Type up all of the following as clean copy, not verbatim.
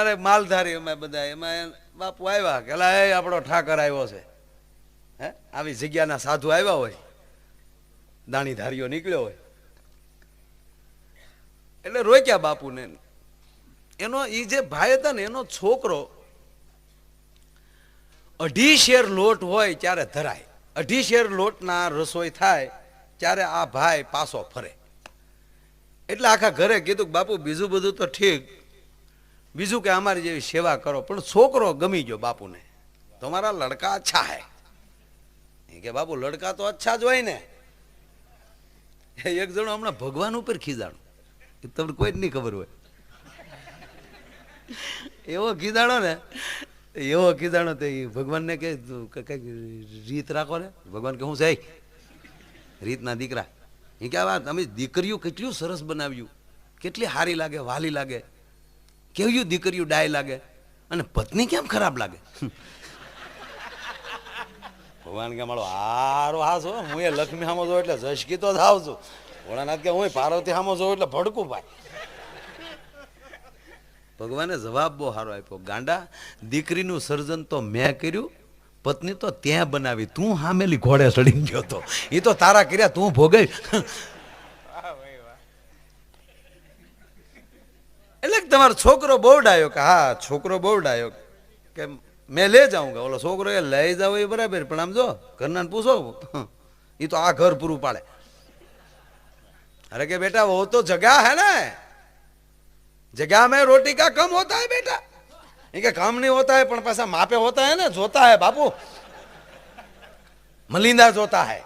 અમારે માલધારી અમે બધા એમાં બાપુ આવ્યા કે લા એ આપણો ઠાકર આવ્યો છે. હે આવી જગ્યાના સાધુ આવ્યા હોય, દાણીધારીઓ નીકળ્યો હોય એટલે રોક્યા બાપુને. એનો એ જે ભાઈ હતા ને એનો છોકરો 2.5 શેર લોટ હોય ત્યારે ધરાય, 2.5 શેર લોટના રસોઈ થાય ત્યારે આ ભાઈ પાછો ફરે. એટલે આખા ઘરે કીધું કે બાપુ બીજું બધું તો ઠીક, બીજું કે અમારી જેવી સેવા કરો, પણ છોકરો ગમી ગયો બાપુને. તમારા લડકા અચ્છા હે કે બાપુ લડકા તો અચ્છા જ હોય ને. એક જણો હમણાં ભગવાન ઉપર ખીજાણો, તમને કોઈ જ નહીં ખબર હોય, એવો ખીજાણો ને, એવો કીધાણો તો એ ભગવાનને કે કઈક રીત રાખો ને. ભગવાન કે હું છે રીતના દીકરા? એ કે વાત અમે દીકરીઓ કેટલું સરસ બનાવ્યું, કેટલી સારી લાગે, વાલી લાગે, કેવી દીકરીઓ ડાય લાગે, અને પત્ની કેમ ખરાબ લાગે? ભગવાન કે મારો હારો હાસો, હું એ લક્ષ્મી સામો જોઉં એટલે ઝસકી તો થાવ છું, ભોળાનાથ કે હું પાર્વતી સામો જોઉં એટલે ભડકું ભાઈ. ભગવાને જવાબ બહુ સારો આપ્યો, ગાંડા દીકરીનું સર્જન તો મેં કર્યું, પત્ની તો ત્યાં બનાવી, તું હામેલી ઘોડે ચડી ગયો તો, એ તો તારા કર્યા તું ભોગવી. એટલે તમારો છોકરો બહુ ડાયો કે હા છોકરો બહુ ડાયો કે મેં લે જાઉં. ઓલો છોકરો એ લઈ જાવ એ બરાબર, પણ આમ જો ઘરના પૂછો એ તો આ ઘર પૂરું પાડે. અરે કે બેટા વો તો જગह है ना, जगह में रोटी का कम होता है बेटा. ये काम नहीं होता है, પણ પાછા માપે होता है ना, જોતા है बापू, मलिंदा जोता है.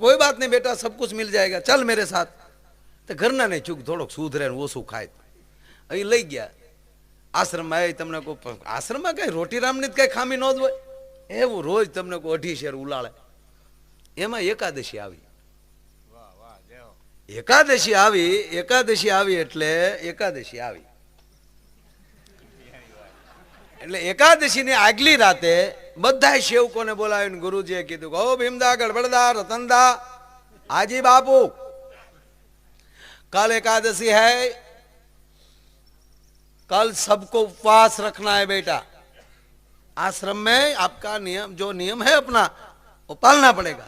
कोई बात नहीं बेटा, सब कुछ मिल जाएगा, चल मेरे साथ. तो घરના નહીં ચૂક થોડોક સુધરે ને ઓછું ખાય. અહીં લઈ ગયા આશ્રમમાં. એ તમને કોઈ આશ્રમમાં કઈ રોટી રામની કઈ ખામી ન જ હોય, એવું રોજ તમને કોઈ 2.5 શેર ઉલાળે. એમાં એકાદશી આવી, એકાદશી આવી, એકાદશી આવી એટલે એકાદશી આવી એટલે એકાદશીની આગલી રાતે બધા સેવકોને બોલાવીને ગુરુજીએ કીધું કે ઓ ભીમદા, ગડબડદા, રતનદા, हाजी बापू कल एकादशी है, कल सबको उपवास रखना है बेटा, आश्रम में आपका नियम जो नियम है अपना वो पालना पड़ेगा.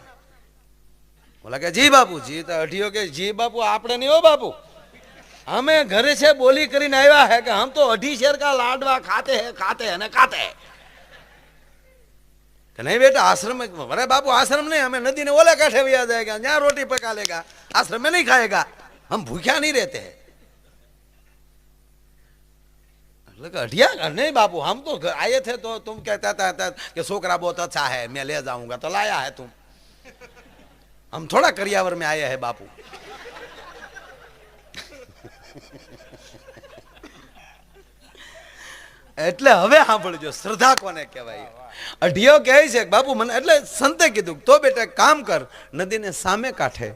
बोला कि जी बापू. जी तो अठियो के जी बापू आपने नहीं हो बापू, हमें घरे से बोली करीने आया है कि हम तो 2.5 शेर का लाडवा खाते हैं ना खाते हैं. कि नहीं बेटा आश्रम में, अरे बापू आश्रम नहीं, हमें नदी ने ओले काठे भी आ जाएगा, जहाँ रोटी पका लेगा, आश्रम में नहीं खाएगा, हम भूखा नहीं रहते हैं. अठिया नहीं बापू, हम तो आए थे तो तुम कहता था कि छोकरा बहुत अच्छा है, मैं ले जाऊंगा, तो लाया है तुम, हम थोड़ा करियावर में आए हैं बापू. એટલે હવે સાંભળજો શ્રદ્ધા કોને કહેવાય. અઢિયો કહે છે બાપુ મને, એટલે સંતે કીધું તો બેટા કામ કર, નદીને સામે કાંઠે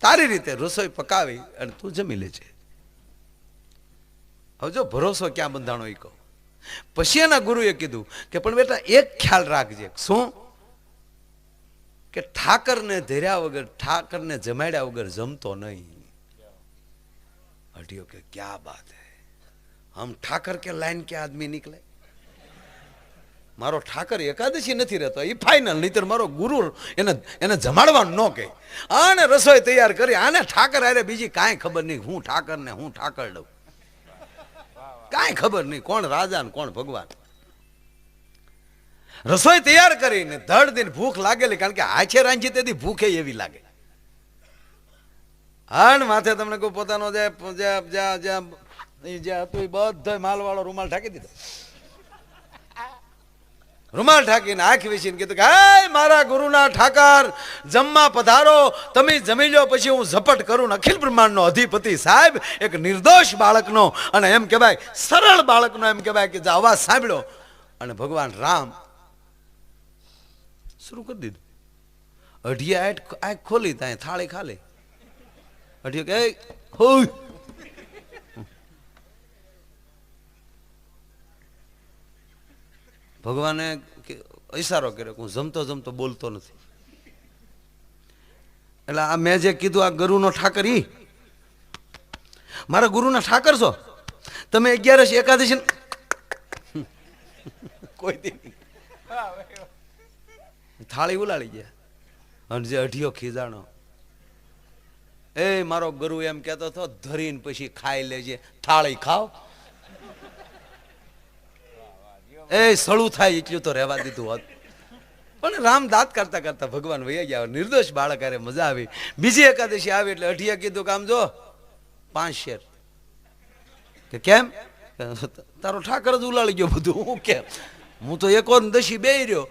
તારી રીતે રસોઈ પકાવી અને તું જમી લેજે. હવે જો ભરોસો ક્યાં બંધાણો એ કહો. પછી એના ગુરુએ કીધું કે પણ બેટા એક ખ્યાલ રાખજે. શું? કે ઠાકરને ધર્યા વગર, ઠાકરને જમાડ્યા વગર જમતો નહીં. અઢિયો કે ક્યા બાત હૈ, हम ठाकर के लाइन के आदमी निकले. मारो ठाकर एकादशी नहीं रहता ये फाइनल, नहीं तो मारो गुरु એને જમાડવા ન કહે. આને રસોઈ તૈયાર કરી, આને ઠાકર આરે બીજી કાંઈ ખબર નહીં, હું ઠાકર ને હું ઠાકર દઉં, કાંઈ ખબર નહીં કોણ રાજા ને કોણ ભગવાન. રસોઈ તૈયાર કરીને ધડ દિન ભૂખ લાગેલી, કારણ કે આછે રાંજી તેથી ભૂખે એવી લાગે. હાણ માથે તમને કોઈ પોતાનો જે હતું એ બધો માલવાળો રૂમાલ ઢાંકી દીધો. રૂમાલ ઢાંકીને આંખ વીસીને કીધું કે હે મારા ગુરુના ઠાકર, જમવા પધારો, તમે જમી લો પછી હું ઝપટ કરું. અખિલ બ્રહ્માંડનો અધિપતિ સાહેબ, એક નિર્દોષ બાળકનો અને એમ કહેવાય સરળ બાળકનો એમ કહેવાય કે જે અવાજ સાંભળ્યો અને ભગવાન રામ શરૂ કરી દીધું. અઢિયા આંખ ખોલી ત્યાં થાળી ખાલી. અઢિયો કે હોય ભગવાને ઈશારો કર્યો કે હું જમતો જમતો બોલતો નથી. એટલે આ મેં જે કીધું આ ગુરુનો ઠાકર, ઈ મારા ગુરુના ઠાકર છો, તમે 11 એકાદશી કોઈ દી થાળી ઉલાળી ગયા. અને જે અઢિયો ખીજાણો, એ મારો ગુરુ એમ કેતો હતો ધરીને પછી ખાઈ લેજે, થાળી ખાવ. એ સળું થાય એટલું તો રહેવા દીધું હોત. પણ રામ દાંત કરતા કરતા ભગવાન વૈયા ગયા. નિર્દોષ બાળક અરે મજા આવી. બીજી એકાદશી આવી એટલે અઢિયા કીધું કે આમ જો 5 શેર. કે કેમ? તારો ઠાકર જ ઉલાળી ગયો બધું. હું કેમ? હું તો એકો દશી બે રહ્યો,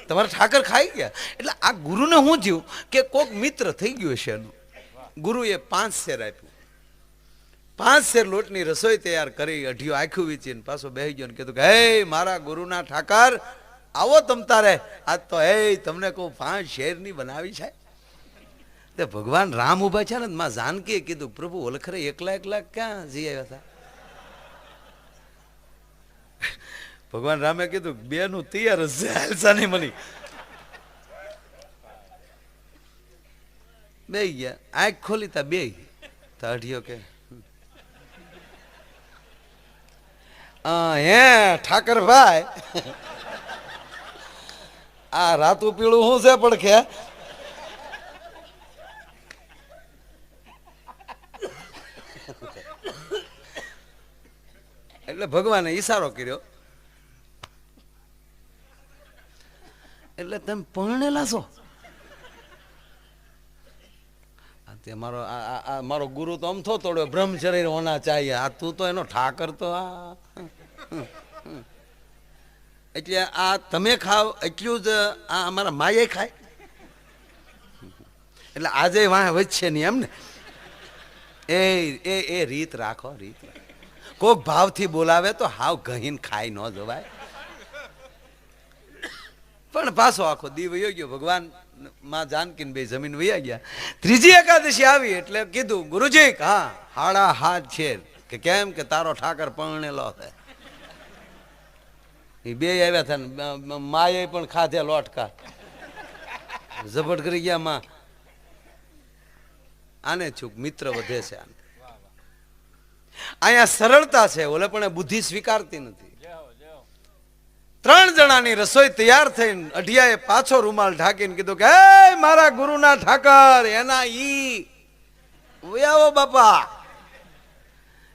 તમારા ઠાકર ખાઈ ગયા. એટલે આ ગુરુને શું થયું કે કોક મિત્ર થઈ ગયું છે એનું. ગુરુએ 5 શેર આપ્યું. 5 શેર લોટની રસોઈ તૈયાર કરી, અઢિયો આખું વીચીને પાછો બેસી ગયો ને કીધું કે હે મારા ગુરુના ઠાકર આવો તમ તારે. આજ તો હે તમને કહું 5 શેરની બનાવી છે. તે ભગવાન રામ ઉભા છે ને, માં જાનકીએ કીધું પ્રભુ ઓલખરે એકલા ક્યાં જઈ આવ્યા હતા? ભગવાન રામે કીધું બેનું તૈયાર જ છે, હાલસા નહીં મળી. બે ગયા, આંખ ખોલી તા બે અઢિયો કે હે ઠાકર ભાઈ આ રાતું પીળું શું છે પડખે? એટલે ભગવાને ઈશારો કર્યો, એટલે તમે પરણેલા છો? મારો ગુરુ તો અમથો તોડ્યો, બ્રહ્મચર્ય હોના ચાહીએ. આ તું તો એનો ઠાકર તો આ એટલે આ તમે ખાવ એટલું જ આ અમારા માએ ખાય. એટલે આજે વાહ વચ્ચે નહીં એમ ને. એ રીત રાખો, રીત રાખો. કોક ભાવથી બોલાવે તો હાવ ગહીન ખાઈ ન જવાય. પણ પાછો આખો દી વયો ગયો. ભગવાન માં જાનકી બે જમીન વયા ગયા. ત્રીજી એકાદશી આવી એટલે કીધું ગુરુજી હા 7.5 શેર. કે કેમ? કે તારો ઠાકર પરણેલો છે. એ બે આવ્યા હતા ને માએ પણ ખાધે લોટકા, ઝપટ કરી ગયા. માં આને છૂક મિત્ર વધે છે. આને અહીંયા સરળતા છે, ઓલે પણ બુદ્ધિ સ્વીકારતી નથી. 3 જણાની રસોઈ તૈયાર થઈને અઢિયાએ પાછો રૂમાલ ઢાંકીને કીધું કે હે મારા ગુરુના ઠાકર એના ઈ આવો બાપા.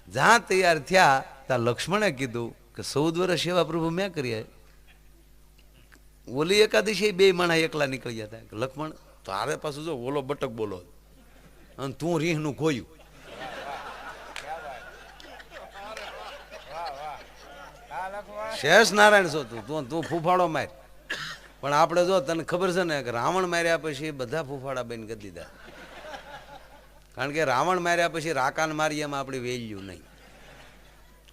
જ્યાં તૈયાર થયા ત્યાં લક્ષ્મણે કીધું કે 14 વર્ષ સેવા પ્રભુ મેં કરી. ઓલી એકાદશી 2 માણા એકલા નીકળી ગયા હતા. લક્ષ્મણ તો આરે પાછું જો ઓલો બટક બોલો અને તું રીહનું ખોયું. શેષ નારાયણ છો તું ફૂફાડો માર. પણ આપણે જો તને ખબર છે ને કે રાવણ માર્યા પછી બધા ફૂફાડા બંધ કરી દીધા. કારણ કે રાવણ માર્યા પછી રાકાન મારી એમાં આપણી વેલ્યુ નહીં.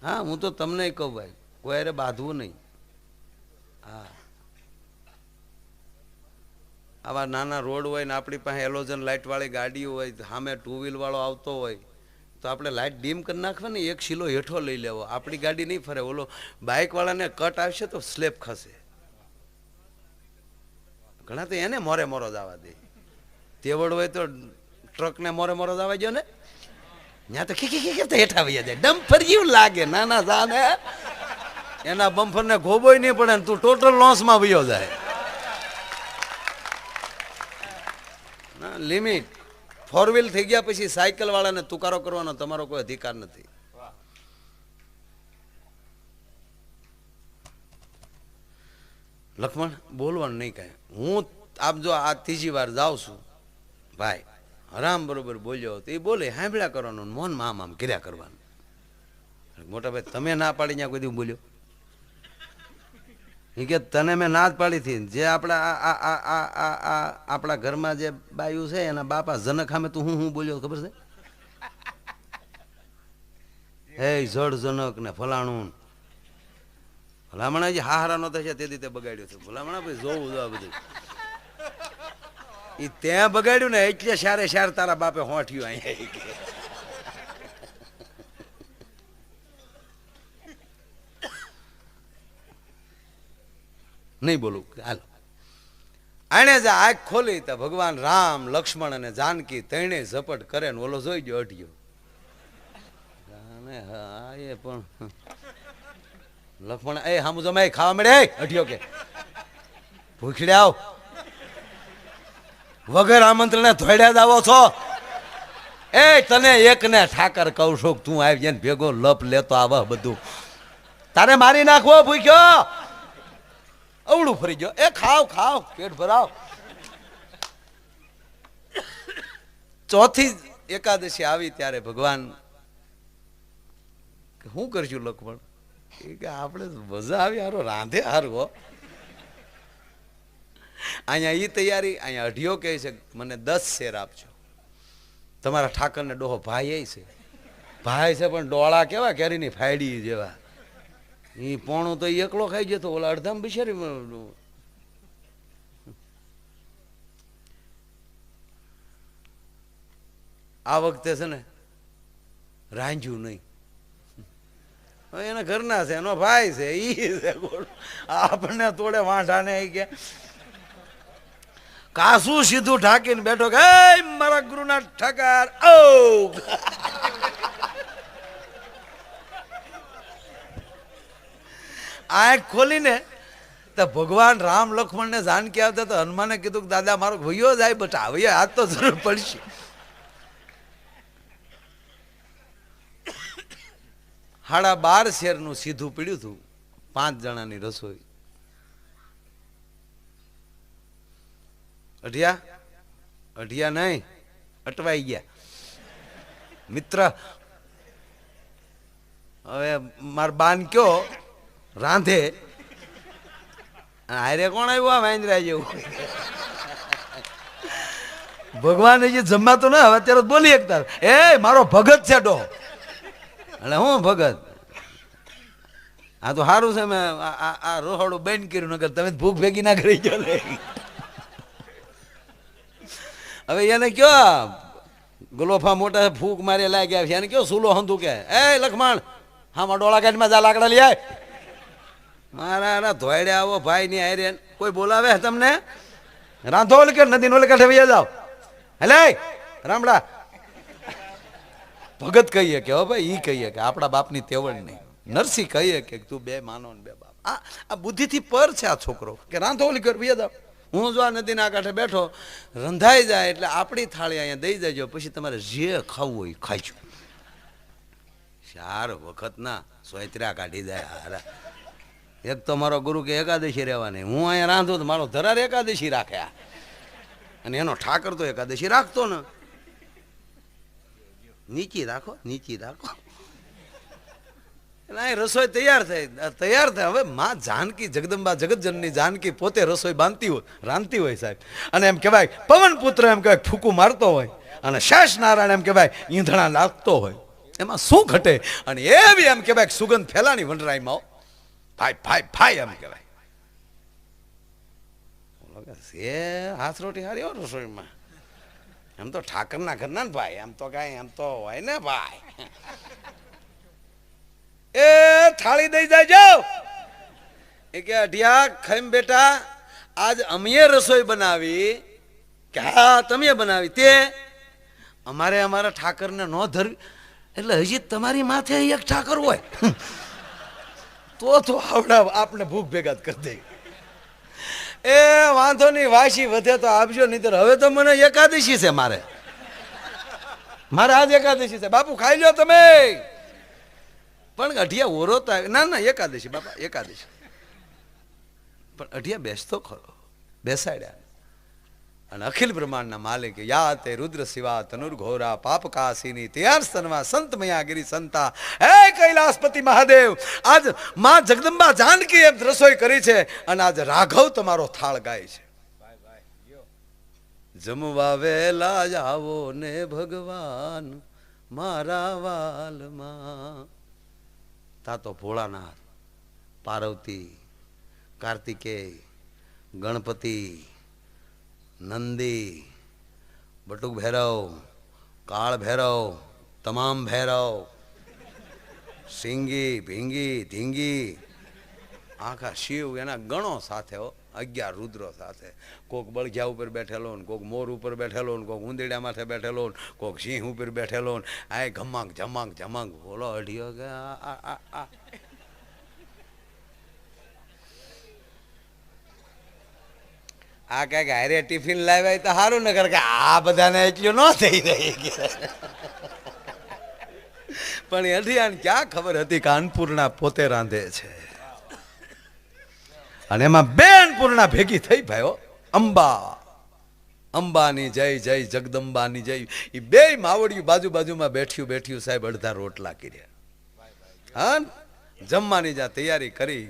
હા હું તો તમને કહું ભાઈ, કોઈ અરે બાંધવું નહીં. હા આવા નાના રોડ હોય ને આપણી પાસે એલોજન લાઇટ વાળી ગાડીઓ હોય, સામે 2 વ્હીલ વાળો આવતો હોય તો આપણે લાઇટ ડીમ કરી નાખવાની, 1 શીલો હેઠો લઈ લેવો. આપણી ગાડી નહીં ફરે. ઓલો બાઇક વાળાને કટ આવશે તો સ્લેબ ખસે. ઘણા તો એને મોરે મોરો જવા દે. તેવડ હોય તો ટ્રકને મોરે મોરો જવા ગયો ને, ત્યાં તો ખી કરતા હેઠા વૈયા જાય. ડમ્પર જેવું લાગે. નાના જાને એના બમ્ફરને ગોબોય નહીં પડે ને તું ટોટલ લોસમાં વયો જાય. લિમિટ 4 વ્હીલ થઈ ગયા પછી સાયકલ વાળાને તુકારો કરવાનો તમારો કોઈ અધિકાર નથી. લક્ષ્મણ બોલવાનું નહીં કાંઈ. હું આપ જો આ 3જી વાર જાઉં છું ભાઈ, હરામ બરોબર બોલ્યો તો એ બોલે સાંભળ્યા કરવાનું, મૌનમાં આમ કર્યા કરવાનું. મોટા ભાઈ તમે ના પાડી ત્યાં કોઈ દી બોલ્યો? એ કે તને મેં ના જ પાડી હતી. જે આપણા ઘરમાં જે બાયું છે એના બાપા જનક સામે તું હું બોલ્યો ખબર છે? હે જડ જનક ને ફલાણું. ભલામણા જે હાહારા નો થશે તે રીતે બગાડ્યો છે. ભલામણા ભાઈ જોવું જો આ બધું એ ત્યાં બગાડ્યું ને એટલે સારે સાર તારા બાપે હોઠ્યું અહીંયા. નહીં બોલું હાલ. આને જે આંખ ખોલી તો ભગવાન રામ લક્ષ્મણ અને જાનકી ત્રણેય ઝપટ કરે ને ઓલો જોઈ ગયો અઢિયો. હા એ પણ લખમણ એ હામુ જમાઈ ખાવા મળે અઢિયો કે ભૂખડ્યા આવ વગર આમંત્રણે ધોડ્યા જ આવો છો. એ તને એક ને ઠાકર કહું છું તું આવી જાય ભેગો લપ લેતો આવા બધું તારે મારી નાખવો ભૂખ્યો અવળું ફરી ગયો. એ ખાવ ખાવ પેટ ભરાવ. ચોથી એકાદશી આવી ત્યારે ભગવાન શું કરશું લખમણ કે આપણે મજા આવી હારો રાંધે હારું. અહીંયા ઈ તૈયારી અહીંયા અઢિયો કહે છે મને 10 શેર આપજો. તમારા ઠાકરને ડોહો ભાઈ છે ભાઈ છે પણ ડોળા કેવા કેરીની ફાયડી જેવા. એ પોણું તો એકલો ખાઈ જતો ઓલા અડધામ બિચારી. આ વખતે છે ને રાંજ્યું નહીં. એના ઘરના છે એનો ભાઈ છે ઈ છે આપણને તોડે વાંઢાને કે કાસું સીધું ઢાંકીને બેઠો કે મારા ગુરુના ઠાકર ઓ આંખ ખોલીને તો ભગવાન રામ લક્ષ્મણ ને જાનકી આવતા તો હનુમાને કીધું કે દાદા મારો ભૈયો જાય બટા હવે આજ તો જરૂર પડશે. 12.5 શેરનું સીધું પીડ્યું હતું 5 જણાની રસોઈ. અઢિયા નહીં અટવાઈ ગયા મિત્ર. હવે માર બાન કયો રાંધે હારે કોણ આવ્યું આ વાંદરા જેવું. ભગવાન જે જમવાતું ને હવે અત્યારે બોલી એકતા એ મારો ભગત છે ડો એટલે હું ભગત આ તો સારું છે મેં આ રોહડું બંધ કર્યું નગર તમે ભૂખ ભેગી ના કરી ગયો. હવે એને કયો ગલોફા મોટા ફૂંક મારી લાગ્યા છે એને કયો સુલો હંધું કે એ લખમણ હામાં ડોળા કાઢમાં જા લાકડા લઈ આય. મારા ધોયડે આવો ભાઈ ની હારે કોઈ બોલાવે તમને રાંધો કે નદી નો કાંઠે વૈયા જાઓ હેલે રામડા. ભગત કહીએ કે હો ભાઈ ઈ કહીએ કે આપણા બાપની તેવડ નહીં. નરસિંહ કહીએ કે તું 2 માનો ને 2 બાપ. આ બુદ્ધિથી પર છે આ છોકરો કે રાંધો ઓલી કર વૈયા જાઓ. હું જો આ નદીના કાંઠે બેઠો રંધાઈ જાય એટલે આપણી થાળી અહીંયા દઈ દેજો પછી તમારે જે ખાવું હોય ખાઈજો. 4 વખત ના સોયત્રા કાઢી જાય હારા. એક તો મારો ગુરુ કે એકાદશી રહેવાની હું અહીંયા રાંધું તો મારો ધરાર એકાદશી રાખે અને એનો ઠાકર તો એકાદશી રાખતો ને. નીચી રાખો નીચી રાખો એટલે અહીં રસોઈ તૈયાર થાય. હવે માં જાનકી જગદંબા જગતજનની જાનકી પોતે રસોઈ બાંધતી હોય રાંધતી હોય સાહેબ. અને એમ કહેવાય પવન પુત્ર એમ કહેવાય ફૂકું મારતો હોય અને શેષ નારાયણ એમ કહેવાય ઈંધણા લાગતો હોય. એમાં શું ઘટે અને એ બી એમ કહેવાય સુગંધ ફેલાની વનરાઈમાં ભાઈ ભાઈ ભાઈ એમ કહેવાય. હાથ રોટી હારી હો રસોઈમાં. એમ તો ઠાકરના ઘરના ને ભાઈ એમ તો કઈ એમ તો હોય ને ભાઈ. એ થાળી દઈ જાય જાઓ એ કે અઢિયા ખાઈમ બેટા આજ અમે રસોઈ બનાવી કે હા તમે બનાવી તે અમારે અમારા ઠાકરને ન ધરવી એટલે હજી તમારી માથે એક ઠાકર હોય તો આવડા આપણે ભૂખ ભેગા જ કરી દે. એ વાંધો નહીં વાસી વધે તો આપજો નહીં તો હવે તો મને એકાદશી છે મારે આજ એકાદશી છે બાપુ ખાઈ લો તમે. પણ અઢિયા ઓરોતા ના એકાદશી બાપા એકાદશી પણ અઢિયા બેસતો ખરો બેસાડ્યા. અને અખિલ બ્રહ્માંડના માલિક યા તે રુદ્ર શિવા તનુર્ઘોરા પાપ કાશીની ત્યાર સ્તનમાં સંત મયાગીરી સંતા હે કૈલાસપતિ મહાદેવ આજ માં જગદંબા જાનકી એમ રસોઈ કરી છે અને આજ રાઘવ તમારો થાળ ગાય છે. જમવા વેલા આવો ને ભગવાન મારા વાલમાં. તા તો ભોળાનાથ પાર્વતી કાર્તિકેય ગણપતિ નંદી બટુક ભૈરવ કાળ ભૈરવ તમામ ભૈરવ સિંગી ભીંગી ધીંગી આખા શિવ એના ગણો સાથે 11 રુદ્રો સાથે, કોક બળગ્યા ઉપર બેઠેલો ને, કોક મોર ઉપર બેઠેલો ને, કોક ઉંદેડા માથે બેઠેલો ને, કોક સિંહ ઉપર બેઠેલો ને, આ ઘમાંક જમાંક જમાંક. બોલો અઢિયો કે આ કઈક હારે ટિફિન લાવ્યા તો સારું ને, કર કે આ બધાને એટલું ન થઈ રહી. પણ અઢિયાને ક્યાં ખબર હતી કે અન્નપૂર્ણા પોતે રાંધે છે. અને એમાં બે અન્નપૂર્ણા ભેગી થઈ ભાઈઓ. અંબા, અંબાની જય, જય જગદંબાની જય. એ બે માવડિયું બાજુ બાજુમાં બેઠ્યું બેઠ્યું સાહેબ અડધા રોટલા કર્યા. હા, જમવાની જ્યાં તૈયારી કરી,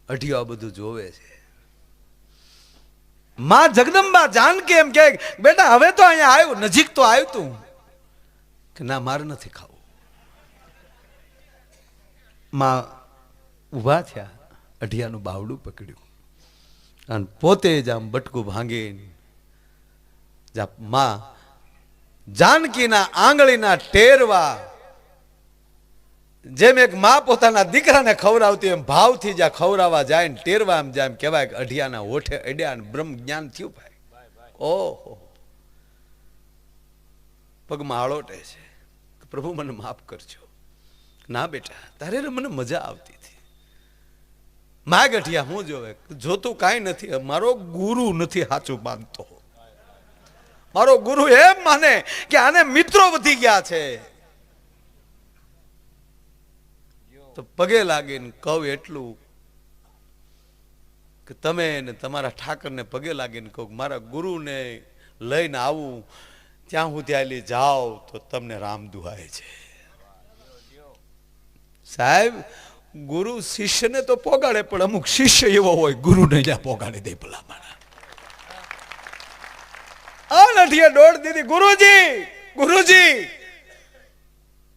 અઢિયો આ બધું જોવે છે. માં જગદંબા જાનકી એમ કે બેટા હવે તો અહીંયા આવ્યું, નજીક તો આવ્યું તું કે ના મારે નથી ખાવું. માં ઉભા થયા, અઢિયાનું બાવડું પકડ્યું અને પોતે જ આમ બટકું ભાંગીને માં જાનકીના આંગળીના ટેરવા, જેમ એક માં પોતાના દીકરાને ખવડાવતી એમ ભાવથી જ્યાં ખવડાવવા જાય ને ટેરવા એમ જાય, એમ કહેવાય કે અઢિયાના હોઠે અડ્યા ને બ્રહ્મ જ્ઞાન થયું ભાઈ. ઓહો, પગમાં આળોટે છે, પ્રભુ મને માફ કરજો. ના બેટા, તારે મને મજા આવતી હતી. મા ગઠિયા હું જોવે, જોતું કાંઈ નથી, મારો ગુરુ નથી સાચું માનતો. મારો ગુરુ એમ માને કે આને મિત્રો વધી ગયા છે. તો પગે લાગીને કહું એટલું કે તમે ને તમારા ઠાકરને પગે લાગીને કહું મારા ગુરુને લઈને આવું, ત્યાં હું ત્યાં જાઓ તો તમને રામ દુહાય છે. સાહેબ, ગુરુ શિષ્યને તો પોગાડે, પણ અમુક શિષ્ય એવો હોય ગુરુને જ્યાં પોગાડી દે ભલા મારા. અઢિયા દોડ દીધી, ગુરુજી ગુરુજી.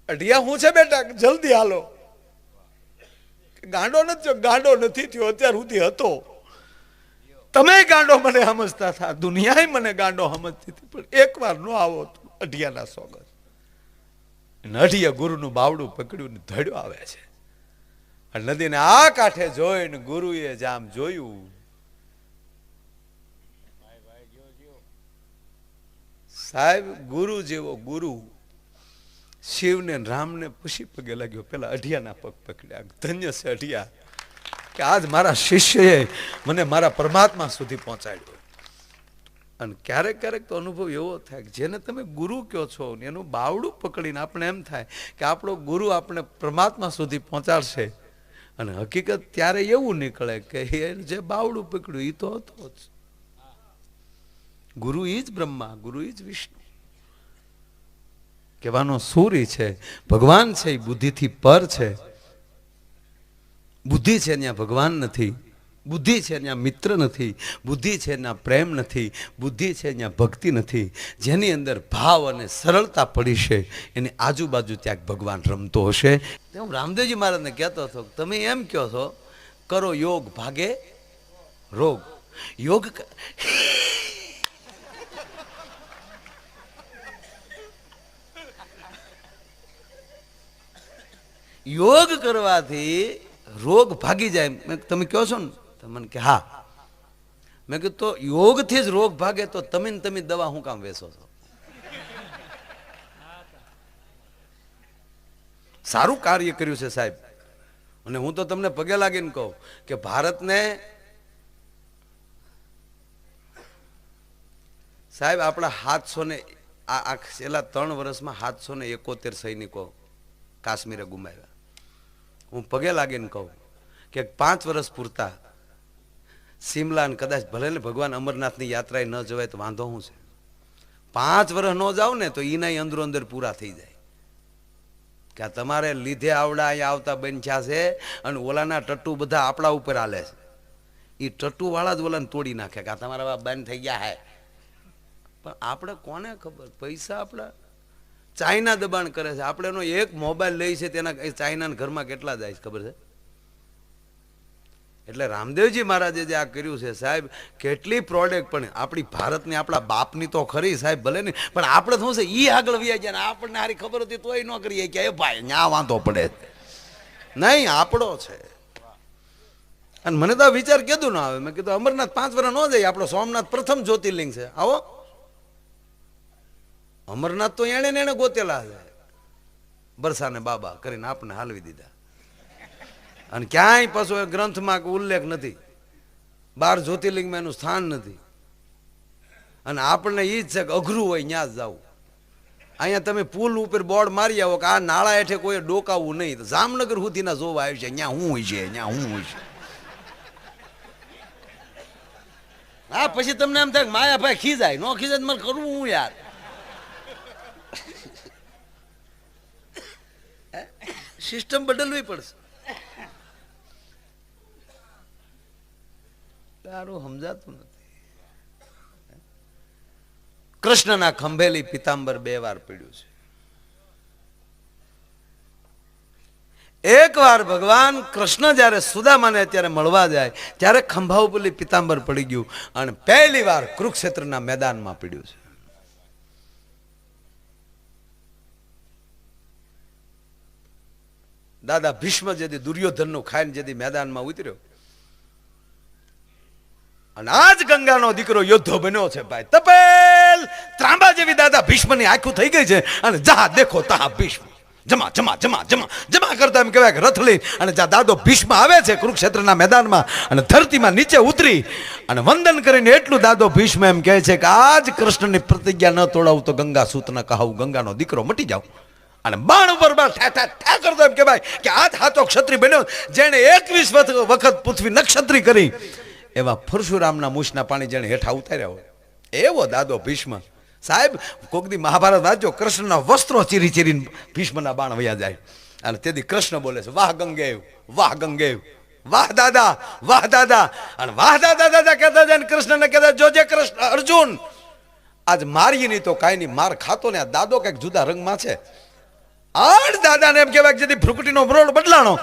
અઢિયા હું છે બેટા, જલ્દી હાલો. ગાંડો નથી, ગાંડો નથી થયો, અત્યાર સુધી હતો. તમે ગાંડો મને સમજતા હતા, દુનિયા મને ગાંડો સમજતી હતી, પણ એકવાર નો આવો અઢિયાના સોગત. અઢિયા ગુરુનું બાવડું પકડ્યું ને ધડ્યો આવે છે. નદીને આ કાંઠે જોઈને ગુરુએ જામ જોયું, સાહેબ ગુરુ જેવો ગુરુ શિવને રામને પછી પગે લાગ્યો, પેલા અઢિયાના પગ પકડ્યા. ધન્ય છે અઢિયા કે આજ મારા શિષ્યએ મને મારા પરમાત્મા સુધી પહોંચાડ્યો. અને ક્યારેક ક્યારેક તો અનુભવ એવો થાય કે જેને તમે ગુરુ કહો છો એનું બાવડું પકડીને આપણે એમ થાય કે આપણો ગુરુ આપણે પરમાત્મા સુધી પહોંચાડશે. અને હકીકત ત્યારે એવું નીકળે કે એ જે બાવડું પકડ્યું એ તો હતો જ. ગુરુ ઈ જ બ્રહ્મા, ગુરુ ઈ જ વિષ્ણુ. કહેવાનો સૂરી છે, ભગવાન છે એ બુદ્ધિથી પર છે. બુદ્ધિ છે ત્યાં ભગવાન નથી, બુદ્ધિ છે ત્યાં મિત્ર નથી, બુદ્ધિ છે ત્યાં પ્રેમ નથી, બુદ્ધિ છે ત્યાં ભક્તિ નથી. જેની અંદર ભાવ અને સરળતા પડી છે એની આજુબાજુ ત્યાં ભગવાન રમતો હશે. હું રામદેવજી મહારાજને કહેતો હતો, તમે એમ કહો છો કરો યોગ ભાગે રોગ. યોગ યોગ કરવાથી રોગ ભાગી જાય. તમે કહો છો ને, મને કે હા. મેં કીધું તો યોગથી જ રોગ ભાગે તો તમે દવા હું કામ વેચો છો? સારું કાર્ય કર્યું છે સાહેબ. અને હું તો તમને પગે લાગીને કહું કે ભારતને સાહેબ આપણા 700 આ છેલ્લા 3 વર્ષમાં 771 સૈનિકો કાશ્મીરે ગુમાવ્યા. હું પગે લાગીને કહું કે 5 વર્ષ પૂરતા સિમલા કદાચ ભલે ને ભગવાન અમરનાથની યાત્રાએ ન જવાય તો વાંધો શું છે? 5 વર્ષ ન જાવ ને તો એના અંદરો અંદર પૂરા થઈ જાય કે આ તમારે લીધે આવડા અહીંયા આવતા બન્યા છે. અને ઓલાના ટટ્ટુ બધા આપણા ઉપર હાલે છે. એ ટટ્ટુ વાળા જ ઓલાને તોડી નાખે કે આ તમારા બંધ થઈ ગયા હે. પણ આપણે કોને ખબર? પૈસા આપણા ચાઇના દબાણ કરે છે. આપણે એનો એક મોબાઈલ લઈ છે તેના ચાઇનાના ઘરમાં કેટલા જાય છે ખબર છે? એટલે રામદેવજી મહારાજે જે આ કર્યું છે સાહેબ, કેટલી પ્રોડક્ટ પણ આપણી ભારતની આપણા બાપની તો ખરી સાહેબ, ભલે નહીં, પણ આપણે શું છે ઈ આગળ વ્યા ગયા. આપણને સારી ખબર હતી તોય ન કરીએ કે ભાઈ ન્યા વાંધો પડે નહીં, આપણો છે. અને મને તો આ વિચાર કીધું ના આવે. મેં કીધું અમરનાથ 5 વર્ષ ન જાય, આપણો સોમનાથ પ્રથમ જ્યોતિર્લિંગ છે. આવો અમરનાથ તો એને ને એને ગોતેલા છે, બરસાને બાબા કરીને આપણે હાલવી દીધા. અને ક્યાંય પાછો એ ગ્રંથમાં ઉલ્લેખ નથી, 12 જ્યોતિર્લિંગમાં એનું સ્થાન નથી. અને આપણને એ જ છે કે અઘરું હોય ત્યાં જ જવું. અહીંયા તમે પુલ ઉપર બોર્ડ મારી આવો કે આ નાળા હેઠે કોઈ ડોકાવવું નહીં, જામનગર સુધીના જોવા આવ્યું છે, ત્યાં હું હોય છે, ત્યાં હું હોય છે. હા, પછી તમને એમ થાય માયાભાઈ ખીજાય, નો ખીજાય મારે કરવું હું યાર. સિસ્ટમ બદલવી પડશે. તારું સમજાતું નથી. કૃષ્ણના ખંભેલી પિતાંબર 2 વાર પીડ્યું છે. એક વાર ભગવાન કૃષ્ણ જયારે સુદામાને અત્યારે મળવા જાય ત્યારે ખંભા ઉપરલી પિતાંબર પડી ગયું, અને પહેલી વાર કુરુક્ષેત્રના મેદાનમાં પીડ્યું છે. દાદા ભીષ્મ જેથી દુર્યોધનનું ખાઈને જેથી મેદાનમાં ઉતર્યો, અને આજ ગંગાનો દીકરો યોદ્ધો બન્યો છે ભાઈ. તપેલ ત્રાંબા જેવી દાદા ભીષ્મની આંખો થઈ ગઈ છે, અને જહા દેખો તહા ભીષ્મ, જમા જમા જમા જમા જમા કરતા એમ કહેવાય કે રથ લઈ અને જ્યાં દાદો ભીષ્મ આવે છે કુરુક્ષેત્રના મેદાનમાં, અને ધરતીમાં નીચે ઉતરી અને વંદન કરીને એટલું દાદો ભીષ્મ એમ કહે છે કે આજ કૃષ્ણની પ્રતિજ્ઞા ન તોડાવું તો ગંગા સૂત ન કહાવું, ગંગાનો દીકરો મટી જાવ. અને બાણ ઉપર બાણ ઠા ઠા ઠા કરતો એમ કહેવાય કે આજ હાથો ક્ષત્રિય બન્યો, જેને 21 વખત પૃથ્વી નક્ષત્રી કરી એવા પરશુરામના મૂછના પાણી જેને હેઠા ઉતાર્યા હોય એવો દાદો ભીષ્મ. સાહેબ કોકદી મહાભારત વાંચો, કૃષ્ણના વસ્ત્રો ચીરી ચીરીને ભીષ્મના બાણ વયા જાય. અને તેથી કૃષ્ણ બોલે છે વાહ ગંગેવ, વાહ ગંગેવ, વાહ દાદા, વાહ દાદા. અને વાહ દાદા દાદા કહેતા જાય ને કૃષ્ણને કહેતા જોજે કૃષ્ણ અર્જુન આજ મારી નહીં તો કાંઈ નહીં, માર ખાતો ને આ દાદો કંઈક જુદા રંગમાં છે. આઠ દાદાને એમ કહેવાય જેથી ભ્રુકટીનો બ્રોડ બદલાણો,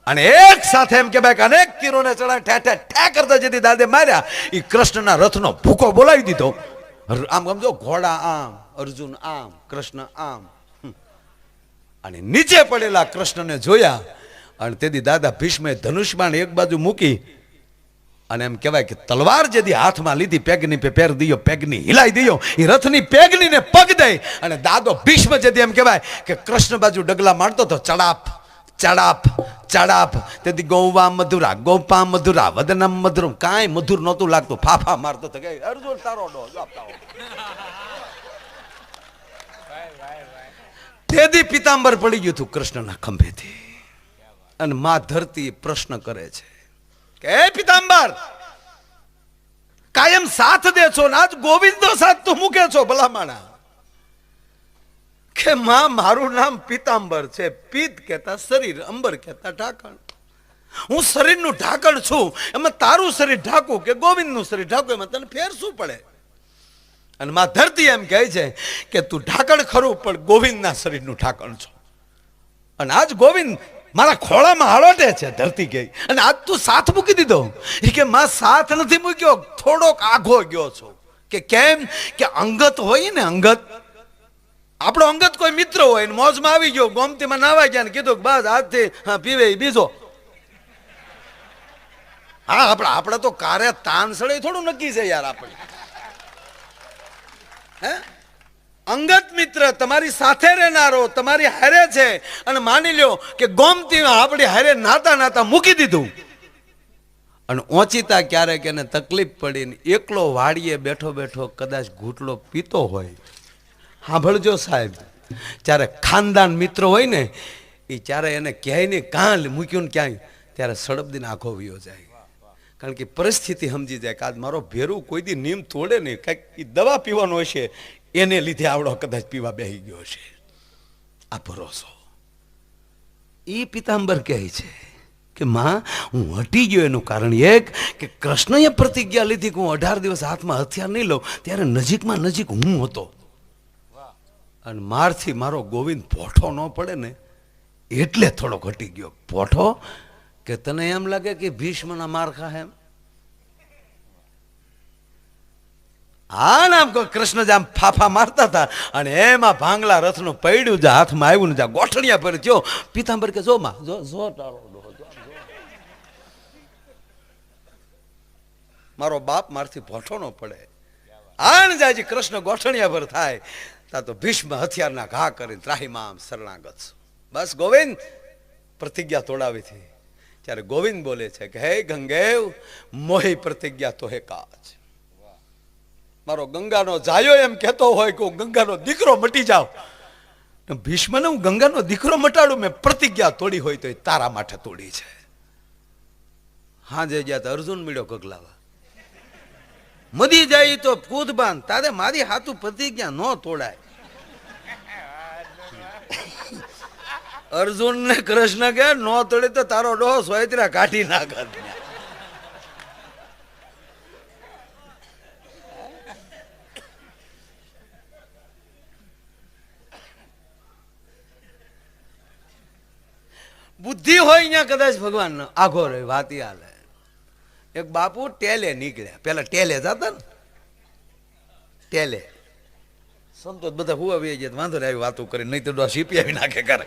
અને એક સાથે એમ કહેવાય કે અનેક તીરોને ચડાવી ઠે ઠે ઠે કરતા જેથી દાદે માર્યા, એ કૃષ્ણના રથનો ભૂકો બોલાવી દીધો. આમ સમજો ઘોડા આમ, અર્જુન આમ, કૃષ્ણ આમ. અને નીચે પડેલા કૃષ્ણને જોયા, અને તેથી દાદા ભીષ્મે ધનુષ્યબાણ એક બાજુ મૂકી અને એમ કહેવાય કે તલવાર જેથી હાથમાં લીધી, પેગની પે પેર દીયો, પેગની હિલાઈ દીયો, એ રથની પેગનીને પગ દઈ અને દાદો ભીષ્મ જેથી એમ કહેવાય કે કૃષ્ણ બાજુ ડગલા મારતો તો ચડાપ ચડાપ ચડાપ. તેથી ગૌવા મધુરા, ગોપા મધુરા, વદનમ મધુરમ, કાંઈ મધુર નહોતું લાગતું, ફાફા મારતો તો કે અર્જુન તારો ડો તેથી પિતાંબર પડી ગયું હતું કૃષ્ણના ખંભેથી. અને માં ધરતી પ્રશ્ન કરે છે કે પિતાંબર કાયમ સાથ દે છો ને આજ ગોવિંદનો સાથ તું મૂકે છો ભલામાણા. કે માં મારું નામ પિતાંબર છે, પિત કહેતા શરીર, અંબર કહેતા ઢાંકણ. હું શરીરનું ઢાંકણ છું, એમાં તારું શરીર ઢાંકું કે ગોવિંદનું શરીર ઢાંકું, એમાં તને ફેર શું પડે? અને માં ધરતી એમ કહે છે કે તું ઢાંકણ ખરું પણ ગોવિંદના શરીરનું ઢાંકણ છો. અને આજ ગોવિંદ મારા ખોળામાં હળોટે છે, ધરતી ગઈ. અને આજ તું સાથ મૂકી દીધો. એ કે માં સાથ નથી મૂક્યો, થોડોક આઘો ગયો છો. કે કેમ? કે અંગત હોય ને, અંગત આપણો અંગત કોઈ મિત્ર હોય ને મોજમાં આવી ગયો, ગોમતીમાં નાવા ગયા ને કીધું બસ આજથી પીવે બીજો. હા આપણે તો કારે તાન સળે થોડું નક્કી છે યાર. આપણે હે અંગત મિત્ર તમારી સાથે રહેનારો તમારી હારે છે, અને માની લ્યો કે ગોમતી આપણી હારે નાતા નાતા મૂકી દીધું, અને ઓચિતા ક્યારેક એને તકલીફ પડીને એકલો વાડીએ બેઠો બેઠો કદાચ ઘૂંટલો પીતો હોય. સાંભળજો સાહેબ, જ્યારે ખાનદાન મિત્ર હોય ને એ ત્યારે એને ક્યાંય ને કાં મૂક્યું ને ક્યાંય, ત્યારે સડબદીને આંખો વયો જાય. કારણ કે પરિસ્થિતિ સમજી જાય કે આજ મારો ભેરું કોઈ દી નીમ તોડે નહીં, કંઈક એ દવા પીવાનો હશે એને લીધે આવડો કદાચ પીવા બેસી ગયો છે. આ ભરોસો એ પિતાંબર કહે છે કે માં હું હટી ગયો એનું કારણ એક કે કૃષ્ણએ પ્રતિજ્ઞા લીધી કે હું 18 દિવસ હાથમાં હથિયાર નહીં લઉં, ત્યારે નજીકમાં નજીક હું હતો. અને મારથી મારો ગોવિંદ પોઠો ન પડે ને એટલે થોડો ઘટી ગયો. પોઠો કે તને એમ લાગે કે ભીષ્મના માર ખા એમ? હા નામ કૃષ્ણ જ આમ ફાફા મારતા હતા, અને એમાં ભાંગલા રથનું પૈડ્યું જા હાથમાં આવ્યું ને જા ગોઠણિયા પર થયો. પિતાંબર કે જો માં જો જો તારો મારો બાપ મારથી ભોઠો ન પડે. આણ જાજી કૃષ્ણ ગોઠણિયા ભર થાય તા તો ભીષ્મ હથિયારના ઘા કરીને ત્રાહીમામ શરણાગત. બસ ગોવિંદ પ્રતિજ્ઞા તોડાવી હતી. ત્યારે ગોવિંદ બોલે છે કે હે ગંગેવ મોહી પ્રતિજ્ઞા તો હે કાજ. મારો ગંગાનો જાયો એમ કહેતો હોય કે હું ગંગાનો દીકરો મટી જાઉં. ભીષ્મને હું ગંગાનો દીકરો મટાડું મેં પ્રતિજ્ઞા તોડી હોય તો એ તારા માટે તોડી છે. હાજે ગયા તો અર્જુન મળ્યો ગગલાવા. મદી જાય તો કૂદબાન તારે મારી હાથું પ્રતિજ્ઞા ન તોડાય. અર્જુન ને કૃષ્ણ કે નો તોડે તો તારો ડોહો સોયત્રા કાઢી નાખ. બુદ્ધિ હોય અહીંયા કદાચ ભગવાન આઘો રહે વાતી હાલે. એક બાપુ ટેલે નીકળ્યા. પેલા ટેલે જતા ને ટેલે સંતો બધા હુવા વે જાય વાંધો ને આવી વાતો કરી નહીં તો સીપી આવી નાખે કરે.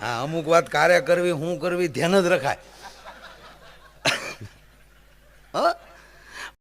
હા અમુક વાત કાર્ય કરવી હું કરવી ધ્યાન જ રખાય. હા